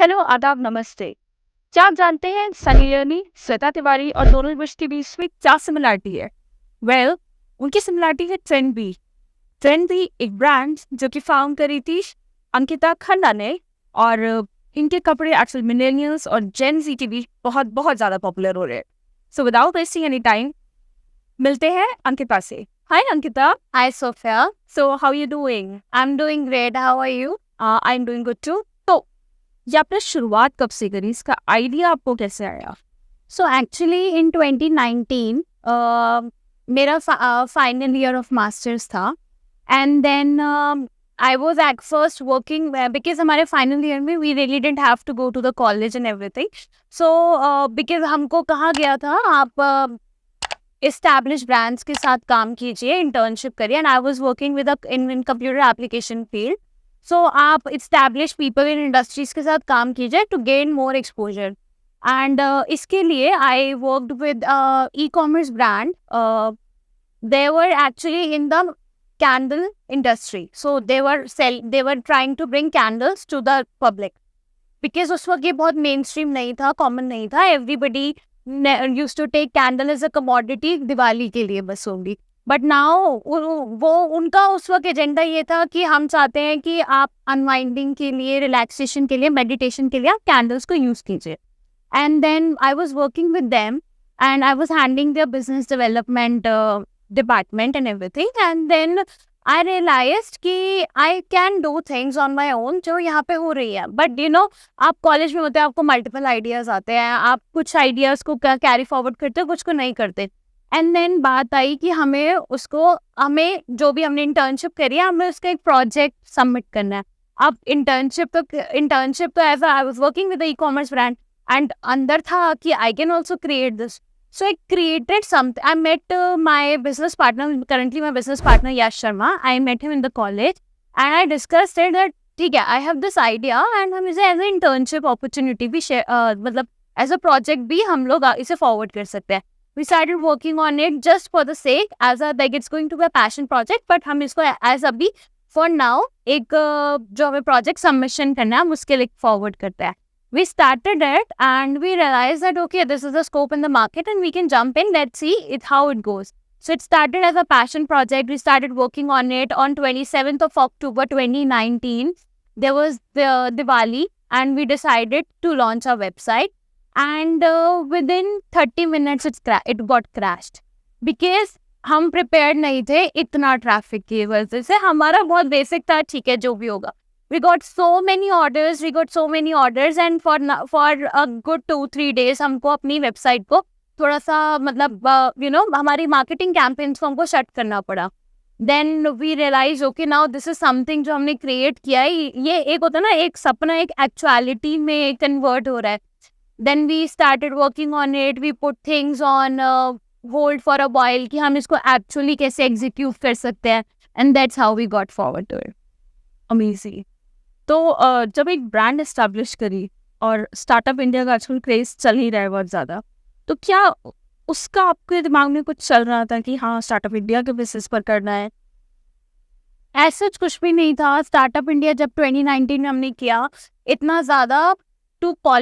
Hello, आदाब, नमस्ते। क्या आप जानते हैं सनी लियोनी, श्वेता तिवारी और डोनल बुश के बीच में क्या सिमिलरिटी है? वेल, उनकी सिमिलरिटी है ट्रेंडी। ट्रेंडी एक ब्रांड जो कि फाउंड करी थी अंकिता खन्ना ने, और इनके कपड़े आजकल मिलेनियल्स और जेन ज़ी के बीच बहुत बहुत ज़्यादा पॉपुलर हो रहे हैं। So without wasting any time, मिलते हैं अंकिता से। Hi Ankita. Hi, Sophia. So how you doing? I'm doing great. How are you? I am doing good too. तो ये आपने शुरुआत कब से करी? इसका आइडिया आपको कैसे आया? So, actually, in 2019, मेरा final year of masters था, and then I was at first working because हमारे final year में we really didn't have to go to the college and everything. So, because हमको कहा गया था आप established brands के साथ काम कीजिए, internship करिए, and I was working with in computer application field. So आप established people in industries के साथ काम कीजिए to gain more exposure. And इसके लिए I worked with e-commerce brand. They were actually in the candle industry. So they were trying to bring candles to the public. Because उस वक्त ये बहुत mainstream नहीं था, common नहीं था. Everybody used to take candle as a commodity Diwali के लिए बस होगी. बट नाउ वो उनका उस वक्त एजेंडा ये था कि हम चाहते हैं कि आप अनवाइंडिंग के लिए, रिलैक्सेशन के लिए, मेडिटेशन के लिए आप कैंडल्स को यूज़ कीजिए. And then I was working with them and I was handling their business development department and everything. And then I realized कि I can do things on my own जो यहाँ पे हो रही है. बट यू नो, आप college में होते हैं, आपको मल्टीपल आइडियाज़ आते हैं, आप कुछ आइडियाज़ को कैरी फॉरवर्ड करते हो, कुछ को नहीं करते. एंड देन बात आई कि हमें जो भी हमने इंटर्नशिप करी है, हमें उसका एक प्रोजेक्ट सबमिट करना है. अब इंटर्नशिप तो as I was working with e commerce brand and अंदर था कि I can also create this. So I created something. I met my business partner, currently my business partner Yash Sharma. I met him in the college and I discussed that ठीक है, I have this idea and हम इसे as a internship opportunity भी मतलब as a project भी हम लोग इसे फॉरवर्ड कर सकते हैं. We started working on it just for the sake as a like it's going to be a passion project, but हम इसको as अभी for now एक जो हमें project submission करना है हम उसके लिए forward करते हैं. We started it and we realized that okay, this is the scope in the market and we can jump in. Let's see how it goes. So it started as a passion project. We started working on it on 27th of October 2019. There was the Diwali and we decided to launch our website. And within 30 minutes it got crashed because हम prepared नहीं थे इतना traffic की वजह से. हमारा बहुत basic था, ठीक है जो भी होगा. We got so many orders and for a good 2-3 days हमको अपनी website को थोड़ा सा मतलब हमारी marketing campaigns को हमको shut करना पड़ा. Then we realized okay, now this is something जो हमने create किया है, ये एक होता है ना, एक सपना एक actuality में convert हो रहा है. Then we started working on it. We put things on hold for a while कि हम इसको actually कैसे execute कर सकते हैं. And that's how we got forward to it. Amazing. तो जब एक ब्रांड एस्टैब्लिश करी और स्टार्टअप इंडिया का आजकल क्रेज चल ही रहा है बहुत ज़्यादा, तो क्या उसका आपके दिमाग में कुछ चल रहा था कि हाँ स्टार्टअप इंडिया के बेसिस पर करना है? ऐसा कुछ भी नहीं था. स्टार्टअप इंडिया जब 2019 में हमने किया, इतना ज़्यादा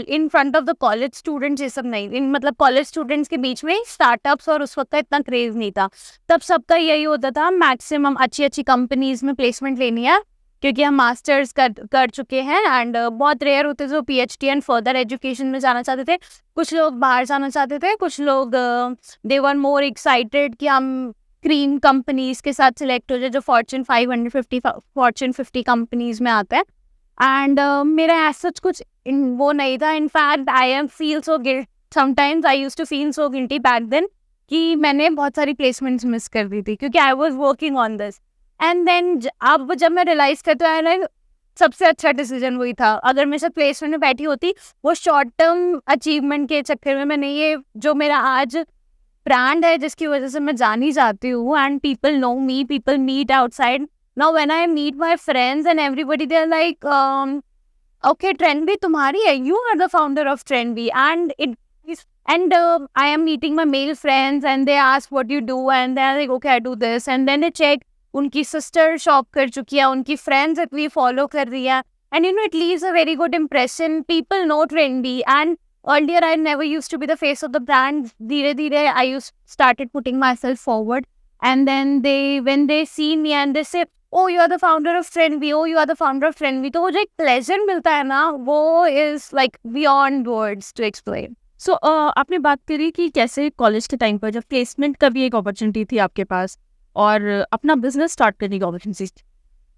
in front of the college students ये सब नहीं, मतलब कॉलेज स्टूडेंट्स के बीच में स्टार्टअप्स और उस वक्त का इतना क्रेज नहीं था. तब सबका यही होता था मैक्सिमम अच्छी कंपनीज में प्लेसमेंट लेनी है क्योंकि हम मास्टर्स कर चुके हैं. एंड बहुत रेयर होते थे जो PhD एंड फर्दर एजुकेशन में जाना चाहते थे. कुछ लोग बाहर जाना चाहते थे, कुछ लोग दे वर मोर एक्साइटेड कि हम क्रीम कंपनीज के साथ सिलेक्ट हो जाए जो Fortune 50 कंपनीज में आते हैं. एंड मेरा ऐसा कुछ वो नहीं था. In fact I feel so guilt sometimes. I used to feel so guilty back then कि मैंने बहुत सारी प्लेसमेंट्स मिस कर दी थी क्योंकि I was working on this. And then अब जब मैं रियलाइज करती हूँ, सबसे अच्छा डिसीजन वही था. अगर मैं सब प्लेसमेंट में बैठी होती, वो शॉर्ट टर्म अचीवमेंट के चक्कर में मैंने ये जो मेरा आज ब्रांड है जिसकी वजह से मैं जानी जाती हूँ and people know me, people meet outside. Now when I meet my friends and everybody, they're like, okay, Trendy तुम्हारी है, you are the founder of Trendy. And I am meeting my male friends and they ask what you do and they're like, okay, I do this. And then they check, उनकी sister shop कर चुकी है, उनकी friends इतनी follow कर रही है. and it leaves a very good impression. People know Trendy, and earlier I never used to be the face of the brand. Dheere dheere I started putting myself forward, and then when they see me and they say, oh you are the founder of Trendy, oh you are the founder of Trendy, तो वो जो एक pleasure मिलता है ना, वो is like beyond words to explain. सो आपने बात करी कि कैसे कॉलेज के टाइम पर जब प्लेसमेंट का भी एक अपॉर्चुनिटी थी आपके पास और अपना बिजनेस स्टार्ट करने की अपॉर्चुनिटी,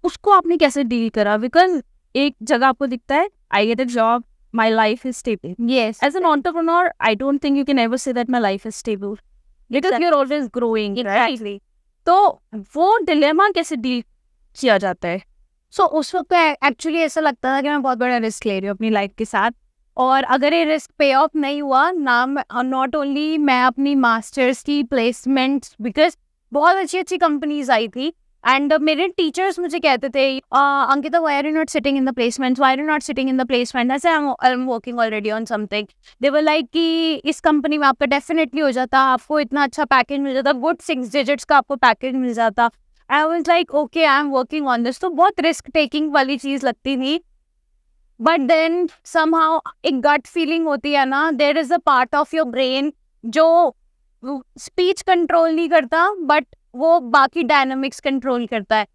उसको आपने कैसे डील करा? बिकॉज एक जगह आपको दिखता है I get a job, my life is stable. Yes. As an entrepreneur I don't think you can ever say that my life is stable because you are always growing. Exactly. तो वो dilemma कैसे deal किया जाता है? सो उस वक्त actually ऐसा लगता था कि मैं बहुत बड़ा रिस्क ले रही हूँ अपनी लाइफ के साथ, और अगर ये रिस्क पे ऑफ नहीं हुआ ना, नॉट ओनली मैं अपनी मास्टर्स की प्लेसमेंट, बिकॉज बहुत अच्छी अच्छी कंपनीज आई थी, एंड मेरे टीचर्स मुझे कहते थे Ankita why are you not sitting in the placement, why are you not sitting in the placement, ऐसे I am working already on something. They were like कि इस कंपनी में आपका डेफिनेटली हो जाता, आपको इतना अच्छा पैकेज मिल जाता, गुड 6 डिजिट्स का आपको पैकेज मिल जाता. I was like okay I am working on this. तो बहुत रिस्क टेकिंग वाली चीज लगती थी. बट देन समहाउ एक गट फीलिंग होती है ना, there is a part of your brain जो स्पीच कंट्रोल नहीं करता, बट वो बाकी डायनामिक्स कंट्रोल करता है.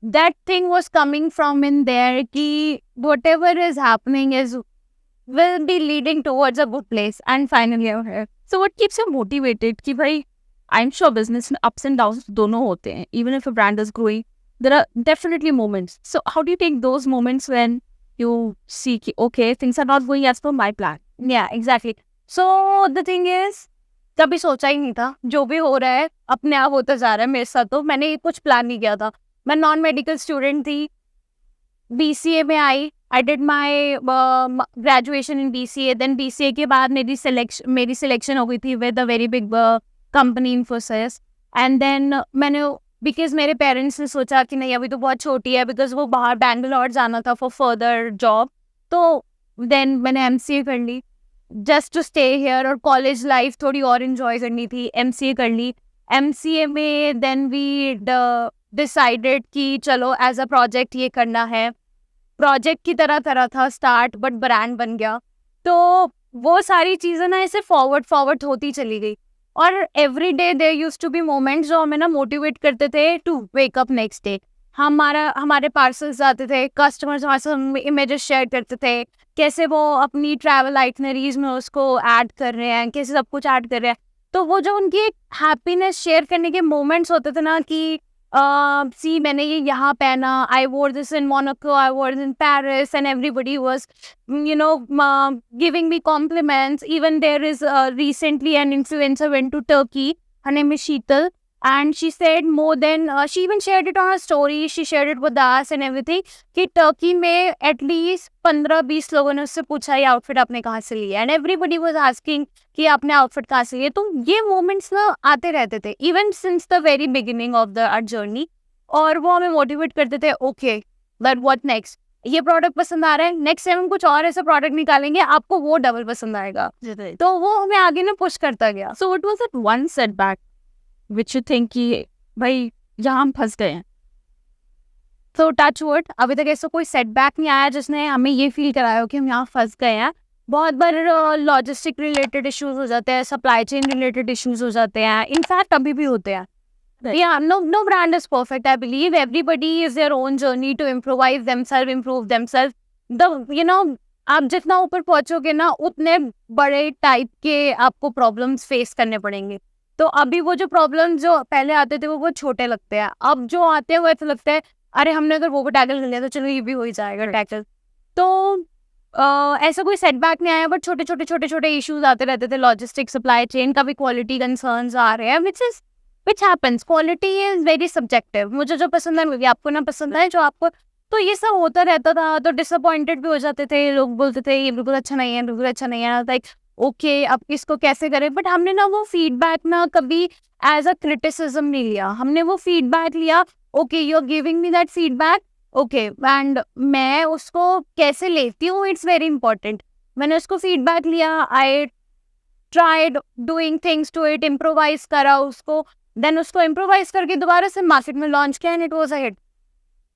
That thing was coming from in there कि whatever is happening is will be leading towards a good place, and finally I'm here. So what keeps you motivated? कि भाई I'm sure business में ups and downs दोनों होते हैं. Even if a brand is growing, there are definitely moments. So how do you take those moments when you see कि okay things are not going as per my plan? Yeah, exactly. So the thing is, कभी सोचा ही नहीं था, जो भी हो रहा है अपने आप होता जा रहा है मेरे साथ. तो मैंने कुछ प्लान नहीं किया था. मैं नॉन मेडिकल स्टूडेंट थी, BCA में आई. I did my graduation in BCA. Then BCA के बाद मेरी सिलेक्शन हो गई थी with a very big company Infosys. And then मैंने because मेरे पेरेंट्स ने सोचा कि नहीं अभी तो बहुत छोटी है, because वो बाहर बैंगलोर जाना था for further job. तो then मैंने MCA कर ली just to stay here, और कॉलेज लाइफ थोड़ी और enjoy करनी थी. MCA कर ली. MCA में then we decided कि चलो as a project ये करना है. प्रोजेक्ट की तरह था स्टार्ट, बट ब्रांड बन गया. तो वो सारी चीज़ें ना ऐसे फॉरवर्ड होती चली गई. और every day there used to be moments जो हमें ना मोटिवेट करते थे to wake up next day. हमारे पार्सल्स आते थे, कस्टमर्स हमारे साथ इमेजेस शेयर करते थे, कैसे वो अपनी ट्रैवल आइटनरीज में उसको ऐड कर रहे हैं, कैसे सब कुछ ऐड कर रहे हैं. तो वो जो उनकी एक हैप्पीनेस शेयर करने के मोमेंट्स होते थे ना कि सी मैंने ये यहाँ पहना, आई वोर दिस इन मोनाको, आई वोर in Paris, and everybody was giving me compliments. Even there is recently an influencer went to Turkey, her name is Sheetal, and she said more than she even shared it on her story, she shared it with us and everything कि Turkey में at least 15-20 लोगों ने उससे पूछा ये outfit आपने कहाँ से लिया, एंड एवरीबडी वाज आस्किंग कि आपने आउटफिट कहाँ से लिया. तो ये मोमेंट्स ना आते रहते थे even since the very beginning of the our journey, और वो हमें मोटिवेट करते थे. ओके बट व्हाट नेक्स्ट, ये प्रोडक्ट पसंद आ रहा है, नेक्स्ट टाइम हम कुछ और ऐसा प्रोडक्ट निकालेंगे, आपको वो डबल पसंद आएगा. तो वो हमें आगे ना पुश करता गया. So what was that one setback which you think कि भाई यहाँ हम फंस गए हैं? तो टच वुड अभी तक ऐसा कोई सेटबैक नहीं आया जिसने हमें ये फील कराया हो कि हम यहाँ फंस गए हैं. बहुत बार लॉजिस्टिक रिलेटेड इश्यूज हो जाते हैं, सप्लाई चेन रिलेटेड इश्यूज हो जाते हैं, इनफैक्ट अभी भी होते हैं. Yeah, no brand is perfect. I believe everybody is their own journey to improvise themselves, improve themselves. आप जितना ऊपर पहुंचोगे ना उतने बड़े टाइप के आपको प्रॉब्लम्स फेस करने पड़ेंगे. तो अभी वो जो प्रॉब्लम्स जो पहले आते थे वो छोटे लगते हैं, अब जो आते हैं वो ऐसा लगता है अरे हमने अगर वो भी टैकल कर लिया तो चलो ये भी हो ही जाएगा टैकल. तो ऐसा कोई सेटबैक नहीं आया, बट छोटे इश्यूज आते रहते थे. लॉजिस्टिक, सप्लाई चेन का भी क्वालिटी कंसर्न्स आ रहे हैं, which happens. Quality is very subjective. मुझे जो पसंद है मुझे आपको ना पसंद है जो आपको. तो ये सब होता रहता था. तो डिसअपॉइंटेड भी हो जाते थे, लोग बोलते थे ये बिल्कुल अच्छा नहीं है, बिल्कुल अच्छा नहीं है. लाइक ओके अब इसको कैसे करें, बट हमने ना वो फीडबैक ना कभी एज अ क्रिटिसिज्म नहीं लिया. हमने वो फीडबैक लिया, okay you are giving me that feedback, okay and मैं उसको कैसे लेती हूँ इट्स वेरी इंपॉर्टेंट. मैंने उसको फीडबैक लिया, I tried doing things to it, improvise करा उसको, देन उसको इम्प्रोवाइज करके दोबारा से मार्केट में लॉन्च किया, and it was a hit.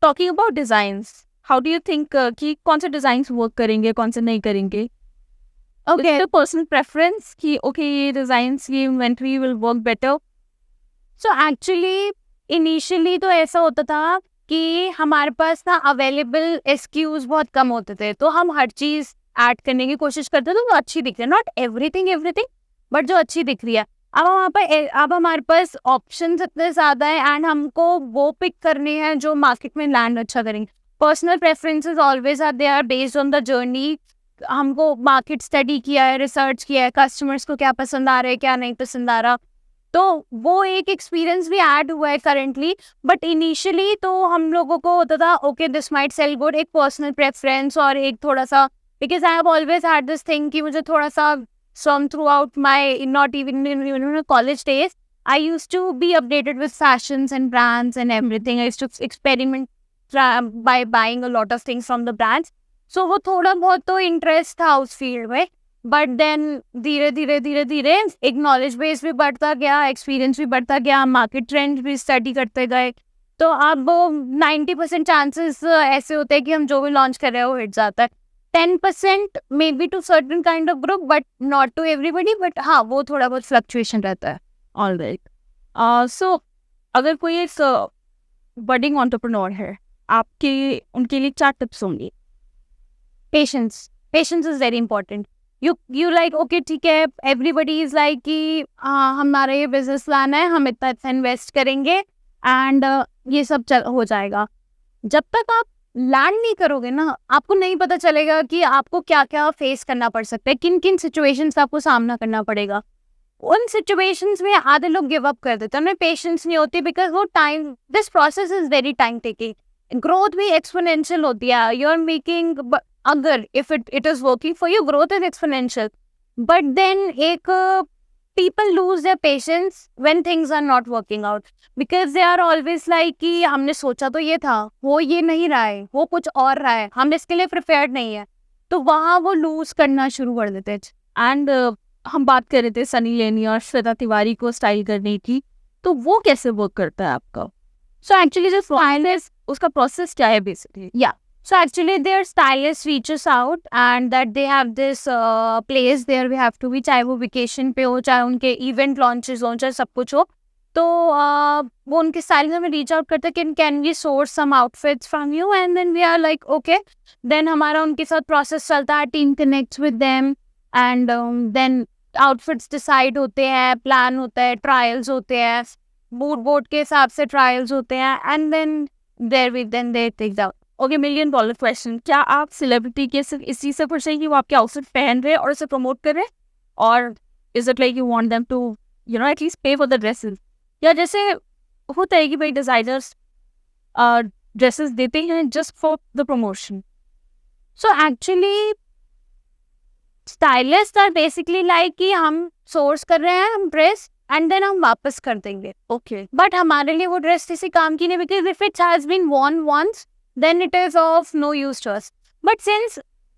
Talking about designs, how do you think कि कौन से डिजाइन वर्क करेंगे, कौन से नहीं करेंगे? ओके, पर्सनल प्रेफरेंस कि ओके ये डिजाइन, ये inventory will work better? So actually initially तो ऐसा होता था कि हमारे पास ना अवेलेबल एसक्यूज बहुत कम होते थे, तो हम हर चीज ऐड करने की कोशिश करते थे जो अच्छी दिख रही है, नॉट एवरीथिंग एवरीथिंग, बट जो अच्छी दिख रही है। अब हमारे पास ऑप्शंस इतने ज्यादा है एंड हमको वो पिक करने हैं जो मार्केट में लैंड अच्छा करेंगे। Personal preferences always are, they are based on the journey. हमको मार्केट स्टडी किया है, रिसर्च किया है, कस्टमर्स को क्या पसंद आ रहा है, क्या नहीं पसंद आ रहा, तो वो एक एक्सपीरियंस भी ऐड हुआ है करंटली। बट इनिशियली तो हम लोगों को होता था okay this might sell good, एक पर्सनल प्रेफरेंस और एक थोड़ा सा, because I have always had this thing कि मुझे थोड़ा सा from throughout my not even in college days I used to be updated with fashions and brands and everything. I used to experiment by buying a lot of things from the brands. So वो थोड़ा बहुत तो interest था उस field में, but then धीरे धीरे एक नॉलेज बेस भी बढ़ता गया, एक्सपीरियंस भी बढ़ता गया, मार्केट ट्रेंड भी स्टडी करते गए। तो अब 90% चांसेस ऐसे होते हैं कि हम जो भी लॉन्च कर रहे हैं वो हिट जाता है। 10% maybe to certain kind of group but not to everybody, but हाँ वो थोड़ा बहुत फ्लक्चुएशन रहता है। All right. सो अगर कोई एक बडिंग एंटरप्रेन्योर है, आपके उनके लिए क्या टिप्स होंगे? Patience is very important. You like okay ठीक है, एवरीबडी इज लाइक कि हाँ हमारा ये बिजनेस प्लान है, हम इतना इन्वेस्ट करेंगे एंड ये सब हो जाएगा। जब तक आप लैंड नहीं करोगे ना, आपको नहीं पता चलेगा कि आपको क्या क्या फेस करना पड़ सकता है, किन किन सिचुएशंस का आपको सामना करना पड़ेगा। उन सिचुएशंस में आधे लोग गिव अप कर देते हैं, उन्हें पेशेंस नहीं होती, बिकॉज वो time, this process is very time taking. Growth भी एक्सपोनेंशियल होती है, यू आर मेकिंग, अगर if it is working for you, growth is exponential. But then एक people lose their patience when things are not working out, because they are always like कि हमने सोचा तो ये था, वो ये नहीं रहा है, वो कुछ और रहा है, हम इसके लिए प्रिपेयर्ड नहीं है, तो वहाँ वो लूज करना शुरू कर देते हैं। एंड हम बात कर रहे थे सनी लियोनी और श्वेता तिवारी को स्टाइल करने की, तो वो कैसे वर्क करता है आपका? सो एक्चुअली जो स्टाइलिस्ट, उसका प्रोसेस क्या है basically? Yeah. So actually their stylist reaches out and that they have this place there we have to be, चाहे वो वेकेशन पे हो, चाहे उनके इवेंट लॉन्चेस हो, चाहे सब कुछ हो, तो वो उनके स्टाइलिस्ट में रीच आउट करते हैं, can we source some outfits from you, and then we are like okay. Then हमारा उनके साथ प्रोसेस चलता है, team connects with them and then outfits decide होते हैं, प्लान होता है, ट्रायल्स होते हैं, मूड बोर्ड के हिसाब से ट्रायल्स होते हैं, and then they take out. Okay, $1 million question, क्या आप सेलिब्रिटी के सिर्फ इस चीज़ से खुश हैं कि वो आपके आउटफिट पहन रहे हैं और उसे प्रमोट कर रहे हैं, और is it like you want them to at least pay for the dresses? या जैसे होता है कि भाई डिजाइनर्स ड्रेसेस देते हैं just for the promotion? So actually stylist are basically like कि हम सोर्स कर रहे हैं हम ड्रेस एंड देन हम वापस कर देंगे, ओके, बट हमारे लिए वो ड्रेस किसी काम की नहीं, because if it has been worn once then it is of no use to us. But since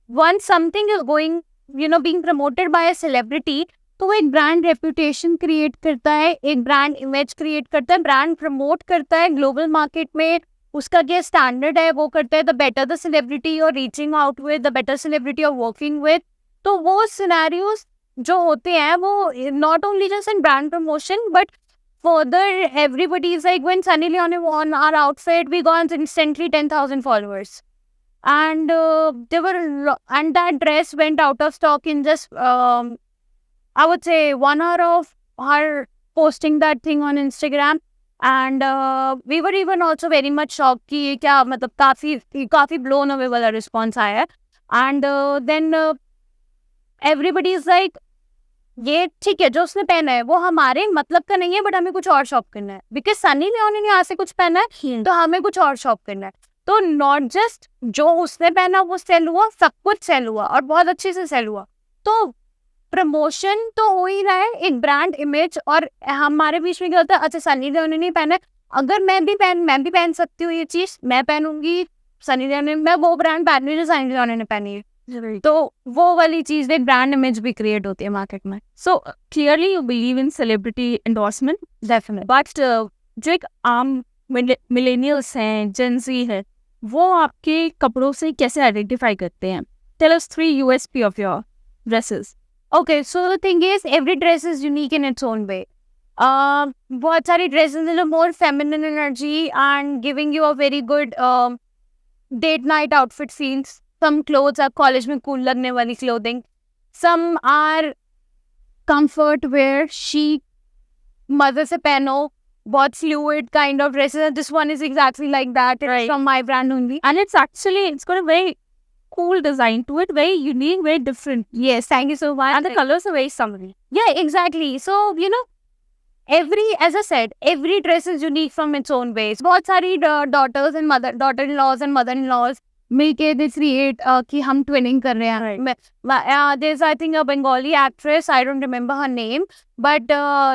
once something is going, being promoted by a celebrity, तो वो एक ब्रांड रेपुटेशन क्रिएट करता है, एक ब्रांड इमेज क्रिएट करता है, brand promote करता है ग्लोबल मार्केट में, उसका क्या स्टैंडर्ड है वो करता है। The better the celebrity you are reaching out with, the better celebrity you are working with, तो वो सिनेरियोज जो होते हैं वो not only just in brand promotion but further everybody is like when Sunny Leone won our outfit we got instantly 10,000 followers, and and that dress went out of stock in just I would say 1 hour of her posting that thing on Instagram, and we were even also very much shocked कि ये क्या, मतलब काफी blown away वाला response आया है, and then everybody is like ये ठीक है जो उसने पहना है वो हमारे मतलब का नहीं है, बट हमें कुछ और शॉप करना है, बिकॉज सनी लियोनी ने यहाँ से कुछ पहना है तो हमें कुछ और शॉप करना है। तो नॉट जस्ट जो उसने पहना वो सेल हुआ, सब कुछ सेल हुआ और बहुत अच्छे से सेल हुआ। तो प्रमोशन तो हो ही रहा है, एक ब्रांड इमेज, और हमारे बीच में क्या होता है, अच्छा सनी लियोनी ने पहना है, अगर मैं भी पहन सकती हूँ ये चीज, मैं पहनूंगी सनी लियोनी, मैं वो ब्रांड पहन रही हूँ जो सनी लियोनी ने पहनी है, तो वो वाली चीज एक ब्रांड इमेज भी क्रिएट होती है मार्केट में। So clearly you believe in celebrity endorsement, definitely. But जो एक आम मिलेनियल्स हैं, जेन ज़ी है, वो आपके कपड़ों से कैसे आइडेंटिफाई करते हैं? Tell us 3 USP of your dresses. Okay, so the thing is, every dress is unique in its own way. बहुत सारी dresses हैं जो more feminine energy and giving you a very good date night outfit feels. Some clothes are college में cool लगने वाली clothing. Some are comfort wear, chic, मजे से पहनो, बहुत fluid kind of dresses. This one is exactly like that. It's Right. from my brand only. And it's got a very cool design to it, very unique, very different. Yes, thank you so much. And the colors are very summery. Yeah, exactly. So, you know, as I said, every dress is unique from its own ways. बहुत सारी daughters and daughter-in-laws and mother-in-laws मिलके they create कि हम twinning कर रहे हैं. Right. There's I think a Bengali actress, I don't remember her name, but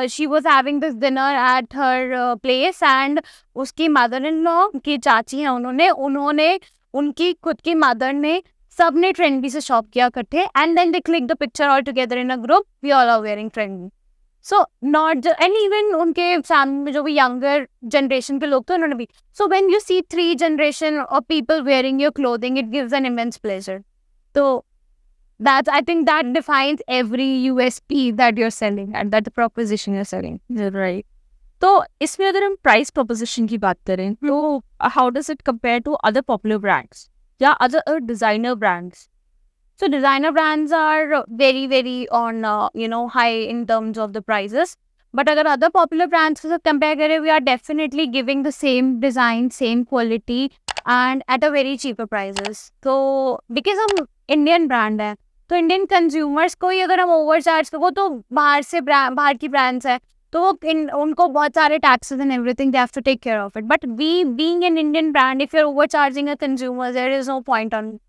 she was having this dinner at her place and उसकी mother-in-law की चाची हैं उन्होंने उनकी खुद की mother ने सबने trendy से shop किया इकट्ठे and then they click the picture all together in a group. We all are wearing trendy. So not just, and even उनके family में जो भी younger generation के लोग थे उन्होंने भी. So when you see 3 generation of people wearing your clothing, it gives an immense pleasure. So I think that defines every USP that you're selling and that the proposition you're selling. Right. तो इसमें अगर हम price proposition की बात करें तो how does it compare to other popular brands या other designer brands? So designer brands are very, very on, high in terms of the prices. But अगर other popular brands के साथ compare करें, we are definitely giving the same design, same quality and at a very cheaper prices. So because हम Indian brand है, तो Indian consumers को ही अगर हम overcharge करो तो बाहर की brands है, तो वो उनको बहुत सारे taxes and everything, they have to take care of it. But we being an Indian brand, if you're overcharging a consumer, there is no point on,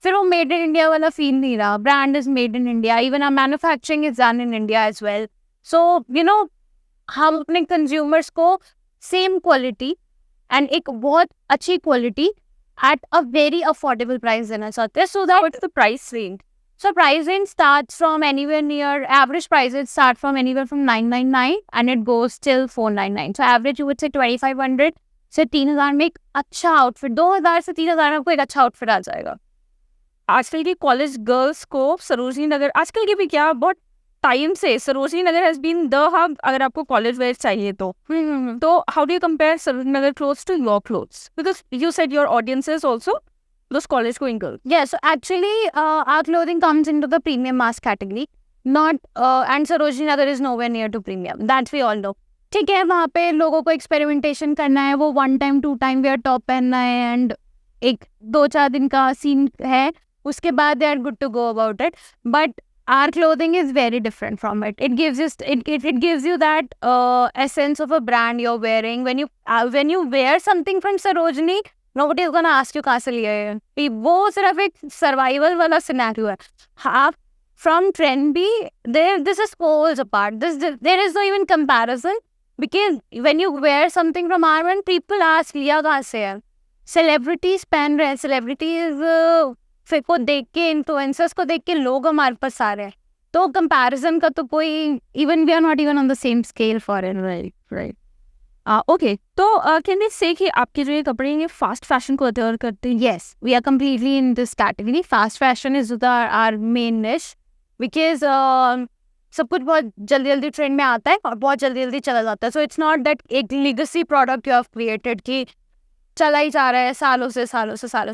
फिर वो मेड इन इंडिया वाला फील नहीं रहा. Brand is made in India, even our manufacturing is done in India as well. So हम अपने consumers को same quality and एक बहुत अच्छी quality at a very affordable price देना चाहते हैं. So that the price range? So price range starts from anywhere near, average prices start from anywhere from 999 and it goes till 499. So average you would say 2500 से 3000 में एक अच्छा outfit, 2000 से 3000 में आपको एक अच्छा आउटफिट आ जाएगा. आजकल की कॉलेज गर्ल्स को सरोजनी नगर, आजकल की भी क्या बहुत टाइम से Sarojini Nagar has been the hub अगर आपको कॉलेज वेयर चाहिए तो how do you compare Sarojini Nagar clothes to your clothes? Because you said your audience is also those college going girls. Yeah, so actually our clothing comes into the premium mass category, not and Sarojini Nagar is nowhere near to premium, that we all know. ठीक है, वहाँ पे लोगों को experimentation करना है, वो 1 time 2 time where top पहनना है एंड एक 2-4 दिन का सीन है, उसके बाद they are good to go about it. But our clothing is very different from it. It gives you that essence of a brand you're wearing. When you wear something from Sarojini, nobody is gonna ask you कहाँ से लिया है. वो सिर्फ एक survival वाला scenario है. हाँ, from Trendy, this is poles apart. There is no even comparison because when you wear something from our brand, people ask लिया कहाँ से है. Celebrities पहन रहे हैं, celebrities फिर को देख के, इन्फ्लुएंसर्स को देख के लोग हमारे पास आ रहे हैं. तो कंपैरिजन का तो कोई, even we are not even on the same scale for it. Right. Okay, तो कैन वी से कि आपके जो ये कपड़े ये फास्ट फैशन को अडॉप्ट करते हैं? Yes, we are completely in this category. Fast fashion is our main niche because सब कुछ बहुत जल्दी जल्दी ट्रेंड में आता है और बहुत जल्दी जल्दी चला जाता है. सो इट्स नॉट दैट एक legacy product you have created कि चला ही जा रहा है सालों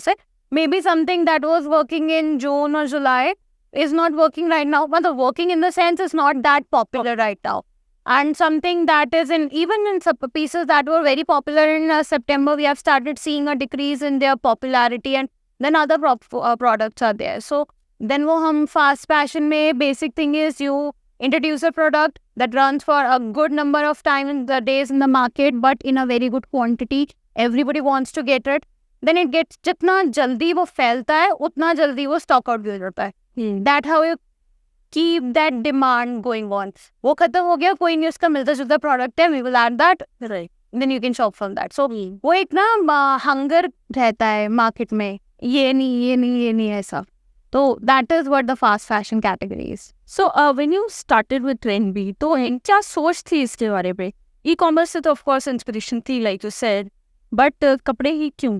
से. Maybe something that was working in June और July is not working right now, but the working in the sense is not that popular right now. And something that is even in some pieces that were very popular in September, we have started seeing a decrease in their popularity, and then other products are there. So then wo hum fast fashion mein basic thing is you introduce a product that runs for a good number of time in the days in the market, but in a very good quantity. Everybody wants to get it. Then it gets, जितना जल्दी वो फैलता है उतना जल्दी वो stock out भी हो जाता है. That how you keep that demand going on. वो खत्म हो गया, कोई नहीं उसका मिलता जुलता प्रोडक्ट है, we will add that, right? Then you can shop from that. So वो एक ना हंगर रहता है मार्केट में, ये नहीं ऐसा. तो that is what the fast fashion category is. So when you started with Trendy, तो क्या सोच थी इसके बारे में? ई-कॉमर्स से तो of course inspiration थी like you said, but कपड़े ही क्यों?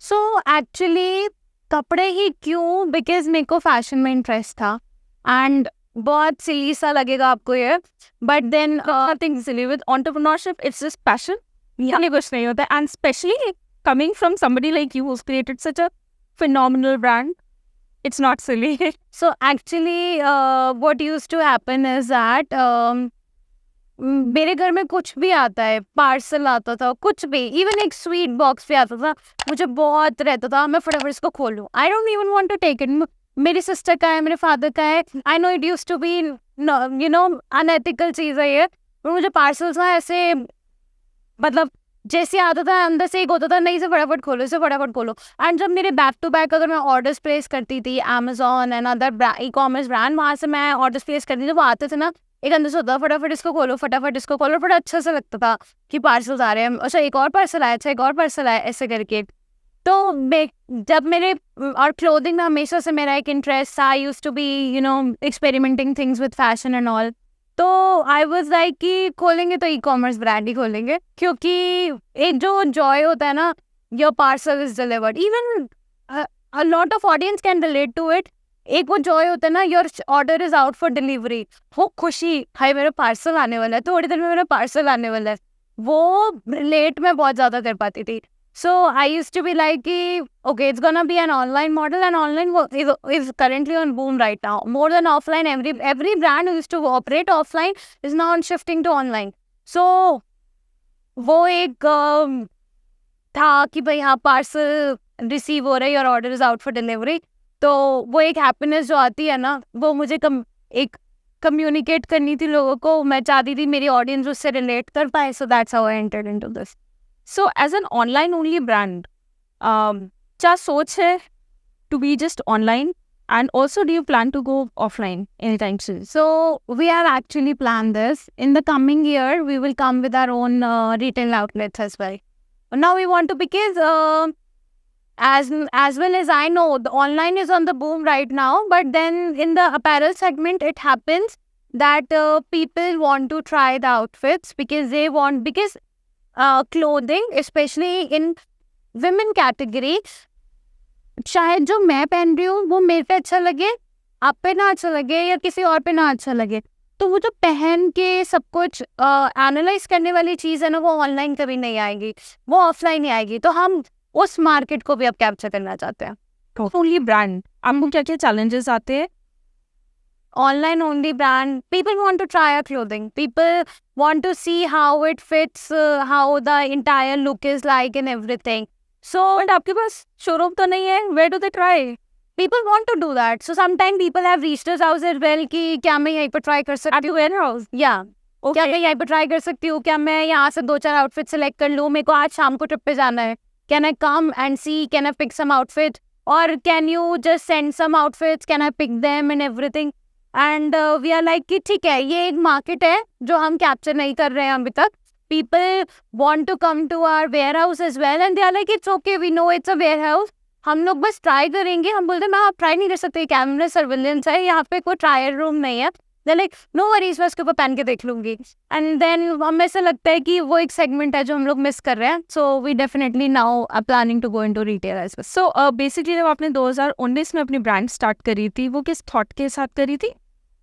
सो एक्चुअली कपड़े ही क्यों, बिकॉज मेरे को फैशन में इंटरेस्ट था एंड बहुत सिली सा लगेगा आपको ये, but then Nothing silly with entrepreneurship. It's just passion. यानी कुछ नहीं होता. And especially coming from somebody like you who's created such a phenomenal brand, it's not silly. so actually what used to happen is that मेरे घर में कुछ भी आता है, पार्सल आता था, कुछ भी, इवन एक स्वीट बॉक्स भी आता था, मुझे बहुत रहता था मैं फटाफट इसको खोलूं. I don't even want to take it. मेरी सिस्टर का है, मेरे फादर का है. I know it used to be you know unethical चीज़ है ये, पर मुझे पार्सल्स ना ऐसे मतलब जैसे आता था अंदर से एक होता था नहीं, से फटाफट खोलो, इसे फटाफट खोलो. एंड जब मेरे बैक टू बैक अगर मैं ऑर्डर्स प्लेस करती थी Amazon and other E commerce brand, वहाँ से मैं ऑर्डर्स प्लेस करती थी, वो आते थे ना, एक अंदर से होता था फटाफट इसको खोलो, फटाफट इसको खोलो, बड़ा अच्छा सा लगता था कि पार्सल्स आ रहे हैं, अच्छा एक और पार्सल आया, अच्छा एक और पार्सल आया, ऐसे करके. तो जब मेरे और क्लोथिंग में हमेशा से मेरा एक इंटरेस्ट था, I used to be you know experimenting things with fashion and all. तो आई वाज लाइक कि खोलेंगे तो ई कॉमर्स ब्रांड ही खोलेंगे, क्योंकि एक जो जॉय होता है ना, your parcel is delivered, even a lot of audience can relate to it. एक वो जॉय होता है ना, your order is out for delivery, वो खुशी, हाय मेरा पार्सल आने वाला है, थोड़ी देर में मेरा पार्सल आने वाला है, वो रिलेट मैं बहुत ज़्यादा कर पाती थी. So I used to be like, okay, it's gonna be an online model, and online is currently on boom right now. More than offline, every brand who used to operate offline is now shifting to online. So वो एक था कि भाई हाँ parcel receive हो रहा है, your order is out for delivery. तो वो एक हैप्पीनेस जो आती है ना, वो मुझे एक कम्युनिकेट करनी थी लोगों को, मैं चाहती थी मेरी ऑडियंस उससे रिलेट कर पाए. So that's how I entered into this. So as an online only brand, क्या सोच है to be just online, and also do you plan to go offline anytime soon? So we have actually planned this. In the coming year, we will come with our own retail outlets as well. Now we want to, because as well as I know, the online is on the boom right now. But then in the apparel segment, it happens that people want to try the outfits because clothing, especially in women category, शायद जो मैं पहन रही हूँ वो मेरे पे अच्छा लगे, आप पे ना अच्छा लगे, या किसी और पे ना अच्छा लगे, तो वो जो पहन के सब कुछ एनालाइज करने वाली चीज़ है ना, वो ऑनलाइन कभी नहीं आएगी, वो ऑफलाइन ही आएगी. तो हम उस मार्केट को भी अब कैप्चर करना चाहते हैं. Only brand, आपको क्या क्या challenges आते हैं? Online only brand, people want to try our clothing, people want to see how it fits, how the entire look is like and everything. So But आपके पास showroom तो नहीं है, where do they try? people want to do that. So sometimes people have reached us out as well कि क्या मैं यहीं पर try कर सकती At your warehouse? हूँ, या क्या मैं यहीं पर ट्राई कर सकती हूँ, क्या मैं यहाँ से 2-4 आउटफिट सेलेक्ट कर लूँ, मेरे को आज शाम को ट्रिप पे जाना है, can I come and see, can I pick some outfit, और can you just send some outfits, can I pick them and everything. And we are like कि ठीक है, ये एक मार्केट है जो हम कैप्चर नहीं कर रहे हैं अभी तक. People want to come to our warehouse as well, and they are like it's okay, we know it's a warehouse, हम लोग बस ट्राई करेंगे. हम बोलते हैं मैं आप ट्राई नहीं कर सकते, कैमरा सर्विलेंस है, यहाँ पे कोई ट्रायल रूम नहीं है. दे लाइक नो वरीज, मैं उसके ऊपर पहन के देख लूंगी. एंड देन हमें ऐसा लगता है कि वो एक सेगमेंट है जो हम लोग मिस कर रहे हैं. So we definitely now are planning to go into retail as well. So basically जब आपने 2019 में अपनी ब्रांड स्टार्ट करी थी, वो किस थॉट के साथ करी थी,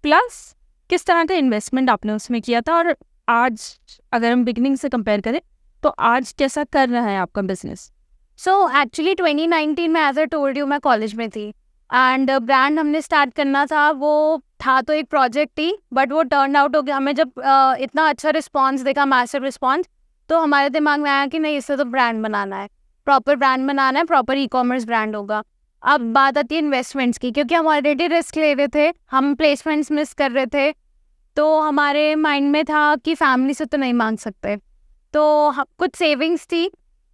प्लस किस तरह का इन्वेस्टमेंट आपने उसमें किया था, और आज अगर हम बिगनिंग से कंपेयर करें तो आज कैसा कर रहा है आपका बिजनेस? सो एक्चुअली 2019 में, एज आई टोल्ड यू, मैं कॉलेज में थी एंड ब्रांड हमने स्टार्ट करना था. वो था तो एक प्रोजेक्ट थी, बट वो टर्न आउट हो गया. हमें जब इतना अच्छा रिस्पॉन्स देखा, मैसिव रिस्पॉन्स, तो हमारे दिमाग में आया कि नहीं, इससे तो ब्रांड बनाना है, प्रॉपर ब्रांड बनाना है, प्रॉपर ई कॉमर्स ब्रांड होगा. अब बात आती है इन्वेस्टमेंट्स की, क्योंकि हम ऑलरेडी रिस्क ले रहे थे, हम प्लेसमेंट्स मिस कर रहे थे, तो हमारे माइंड में था कि फैमिली से तो नहीं मांग सकते. तो कुछ सेविंग्स थी.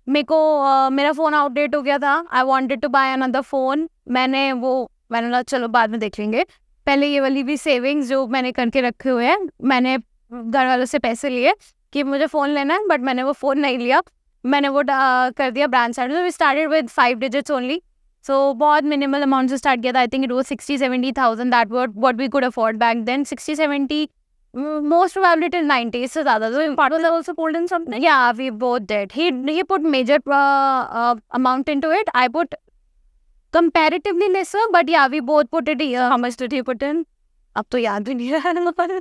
मेरे को मेरा फ़ोन आउटडेट हो गया था, I wanted to buy another phone. मैंने बोला चलो बाद में देख लेंगे, पहले ये वाली भी सेविंग्स जो मैंने करके रखे हुए हैं, मैंने घर वालों से पैसे लिए कि मुझे फ़ोन लेना है, बट मैंने वो फ़ोन नहीं लिया, मैंने वो कर दिया brand side. We started with 5 digits only. So बहुत मिनिमल अमाउंट से स्टार्ट किया था. I think it was 60-70 thousand, that what we could afford back then. 60-70 most probably till 90s से ज़्यादा. So Partners have also pulled in something? yeah, we both did. He put major amount into it. I put comparatively lesser, but yeah, we both put it here. How much did he put in? अब तो याद भी नहीं रहा.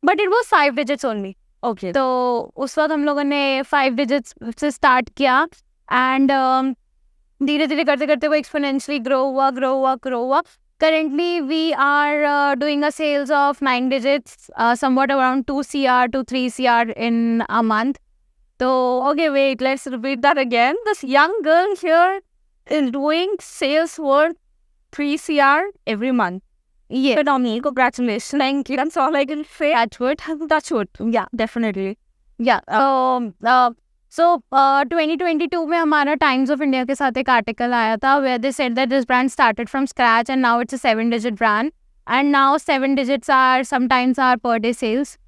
But it was 5 digits only. Okay. तो उस वक्त हम लोगों ने 5 digits से start किया and धीरे धीरे करते करते वो exponentially grow हुआ. Currently we are doing a sales of 9 digits, somewhat around 2 CR to 3 CR in a month. So, okay, wait, let's repeat that again. This young girl here is doing sales worth 3 CR every month. Yeah. Phenomenal. Congratulations. Thank you. That's all I can say. Touch wood. Yeah, definitely. Yeah. So 2022 में हमारा Times of India के साथ एक article आया था where they said that this brand started from scratch and now it's a 7-digit brand, and now 7 digits are sometimes our per day sales,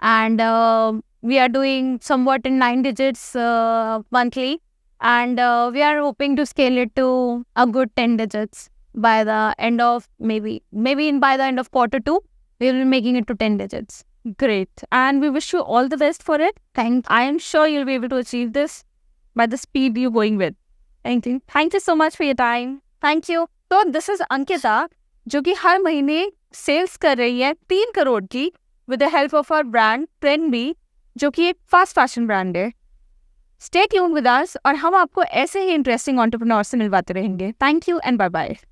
and we are doing somewhat in 9 digits monthly, and we are hoping to scale it to a good 10 digits by the end of maybe by the end of Q2 we will be making it to 10 digits. Great. And we wish you all the best for it. Thank I am sure you'll be able to achieve this by the speed you're going with. Thank you. Thank you so much for your time. Thank you. So this is Ankita, जो कि हर महीने sales कर रही है 3 करोड़ की with the help of our brand Trendy, जो कि एक फास्ट फैशन ब्रांड है. Stay tuned with us और हम आपको ऐसे ही इंटरेस्टिंग एंटरप्रेन्योर्स से मिलवाते रहेंगे. Thank you and bye bye.